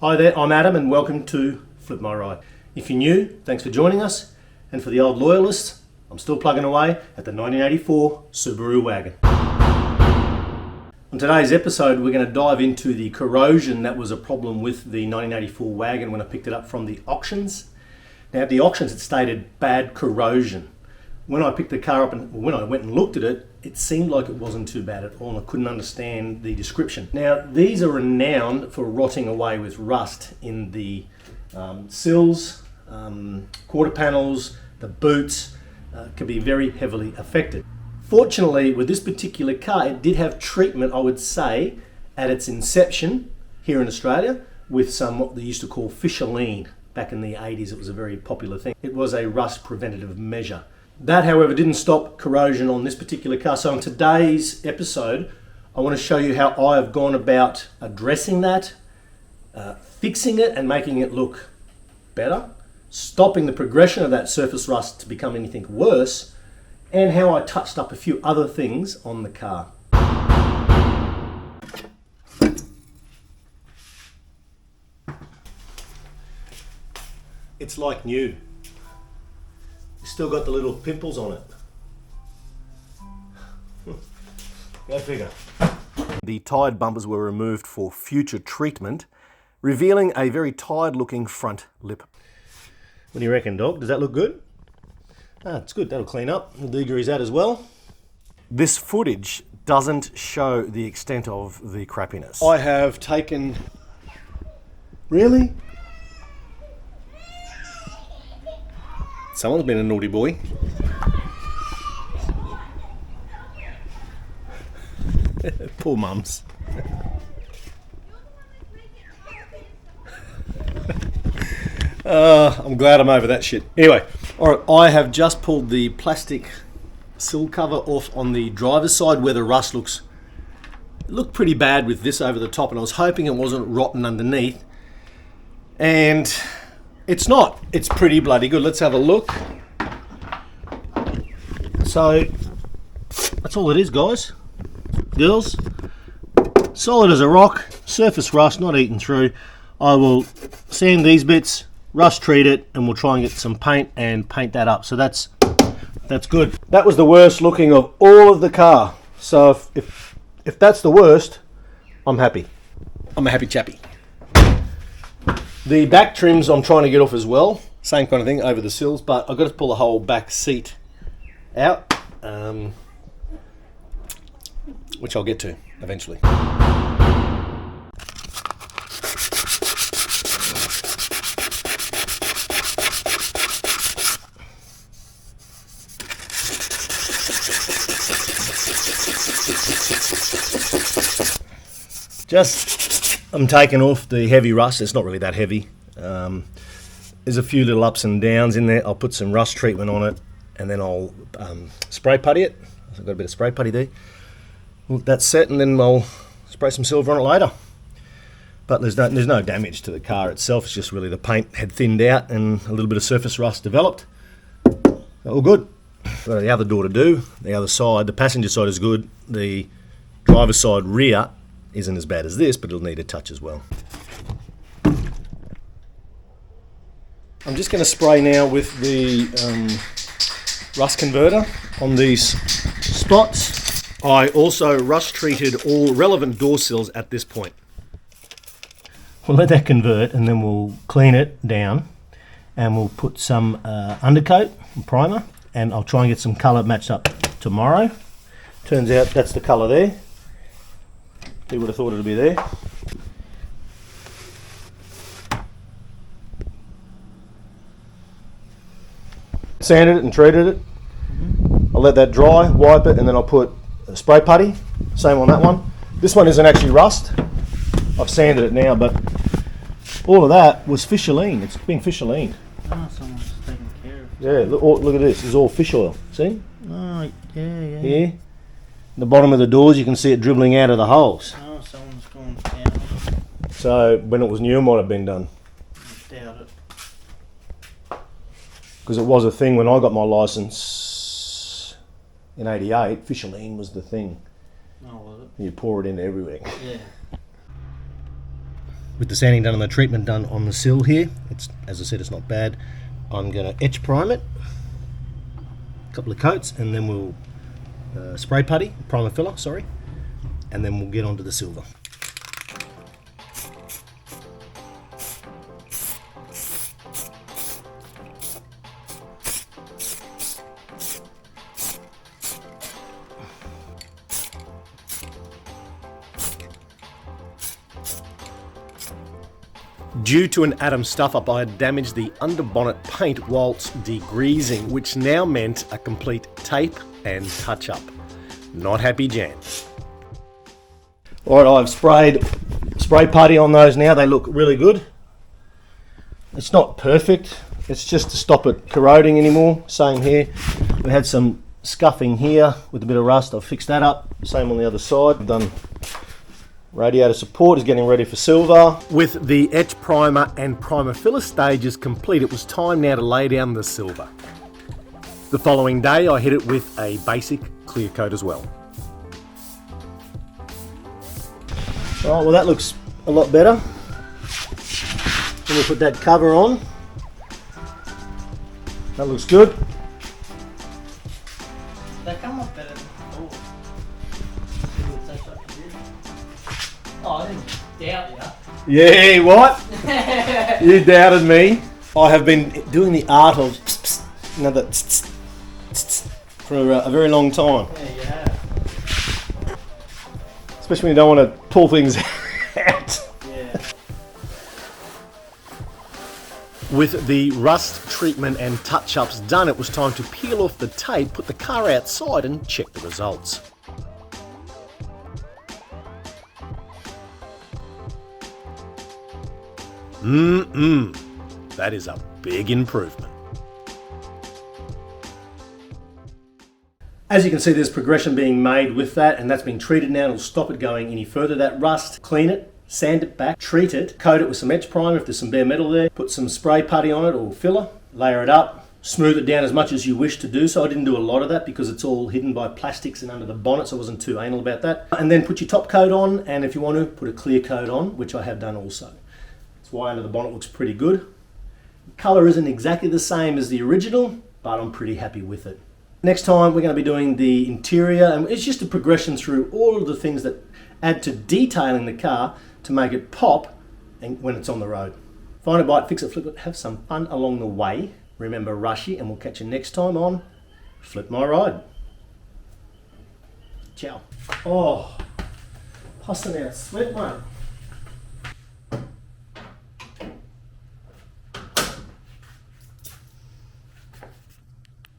Hi there, I'm Adam and welcome to Flip My Ride. If you're new, thanks for joining us. And for the old loyalists, I'm still plugging away at the 1984 Subaru Wagon. On today's episode, we're going to dive into the corrosion that was a problem with the 1984 Wagon when I picked it up from the auctions. Now at the auctions it stated bad corrosion. When I picked the car up and when I went and looked at it, it seemed like it wasn't too bad at all and I couldn't understand the description. Now these are renowned for rotting away with rust in the sills, quarter panels, the boots, can be very heavily affected. Fortunately with this particular car it did have treatment, I would say, at its inception here in Australia with some what they used to call fisherline. Back in the 80s it was a very popular thing. It was a rust preventative measure. That, however, didn't stop corrosion on this particular car. So in today's episode, I want to show you how I have gone about addressing that, fixing it and making it look better, stopping the progression of that surface rust to become anything worse, and how I touched up a few other things on the car. It's like new. Still got the little pimples on it. Go figure. The tired bumpers were removed for future treatment, revealing a very tired looking front lip. What do you reckon, dog? Does that look good? Ah, it's good. That'll clean up. We'll degrease that as well. This footage doesn't show the extent of the crappiness. I have taken... Really? Someone's been a naughty boy. Poor mums. I'm glad I'm over that shit. Anyway, alright, I have just pulled the plastic sill cover off on the driver's side where the rust looked pretty bad with this over the top, and I was hoping it wasn't rotten underneath. And it's not. It's pretty bloody good. Let's have a look. So, that's all it is, guys. Girls. Solid as a rock. Surface rust, not eaten through. I will sand these bits, rust treat it, and we'll try and get some paint and paint that up. So that's good. That was the worst looking of all of the car. So if that's the worst, I'm happy. I'm a happy chappy. The back trims I'm trying to get off as well, same kind of thing over the sills, but I've got to pull the whole back seat out, which I'll get to eventually. I'm taking off the heavy rust. It's not really that heavy. There's a few little ups and downs in there. I'll put some rust treatment on it and then I'll spray putty it. I've got a bit of spray putty there. Well, that's set, and then I'll spray some silver on it later. But there's no damage to the car itself. It's just really the paint had thinned out and a little bit of surface rust developed. All good. Got the other door to do. The other side, the passenger side is good. The driver's side rear isn't as bad as this, but it'll need a touch as well. I'm just going to spray now with the rust converter on these spots. I also rust treated all relevant door sills at this point. We'll let that convert and then we'll clean it down and we'll put some undercoat and primer, and I'll try and get some colour matched up tomorrow. Turns out that's the colour there. Who would have thought it would be there? Sanded it and treated it. I'll let that dry, wipe it, and then I'll put a spray putty. Same on that one. This one isn't actually rust. I've sanded it now, but all of that was fish oil. It's been fish oil. Oh, someone's taking care of it. Yeah, look at this. This is all fish oil. See? Oh, yeah. Yeah. The bottom of the doors, you can see it dribbling out of the holes. Oh, someone's going down. So when it was new, it might have been done. I doubt it. Because it was a thing when I got my licence in '88. Fisherline was the thing. Oh, was it? You pour it in everywhere. Yeah. With the sanding done and the treatment done on the sill here, it's, as I said, it's not bad. I'm going to etch prime it, a couple of coats, and then we'll spray putty, primer filler, sorry, and then we'll get onto the silver. Due to an atom stuff-up, I had damaged the underbonnet paint whilst degreasing, which now meant a complete tape and touch-up. Not happy Jan. Alright, I've spray putty on those now. They look really good. It's not perfect. It's just to stop it corroding anymore. Same here. We had some scuffing here with a bit of rust. I've fixed that up. Same on the other side. I've done radiator support, is getting ready for silver. With the etch primer and primer filler stages complete, it was time now to lay down the silver. The following day I hit it with a basic clear coat as well. Alright, well that looks a lot better. Then we put that cover on. That looks good. They come up better than before. Oh, I didn't doubt you. Yeah, what? You doubted me. I have been doing the art of for a very long time. Yeah, you have. Especially when you don't want to pull things out. Yeah. With the rust treatment and touch-ups done, it was time to peel off the tape, put the car outside and check the results. That is a big improvement. As you can see, there's progression being made with that, and that's been treated now. It'll stop it going any further. That rust, clean it, sand it back, treat it, coat it with some etch primer if there's some bare metal there, put some spray putty on it or filler, layer it up, smooth it down as much as you wish to do so. I didn't do a lot of that because it's all hidden by plastics and under the bonnet, so I wasn't too anal about that. And then put your top coat on, and if you want to, put a clear coat on, which I have done also. That's why under the bonnet looks pretty good. The colour isn't exactly the same as the original, but I'm pretty happy with it. Next time we're going to be doing the interior, and it's just a progression through all of the things that add to detailing the car to make it pop and when it's on the road. Find a bite, fix it, flip it, have some fun along the way. Remember Rushy, and we'll catch you next time on Flip My Ride. Ciao. Oh, pussing out sweat, mate.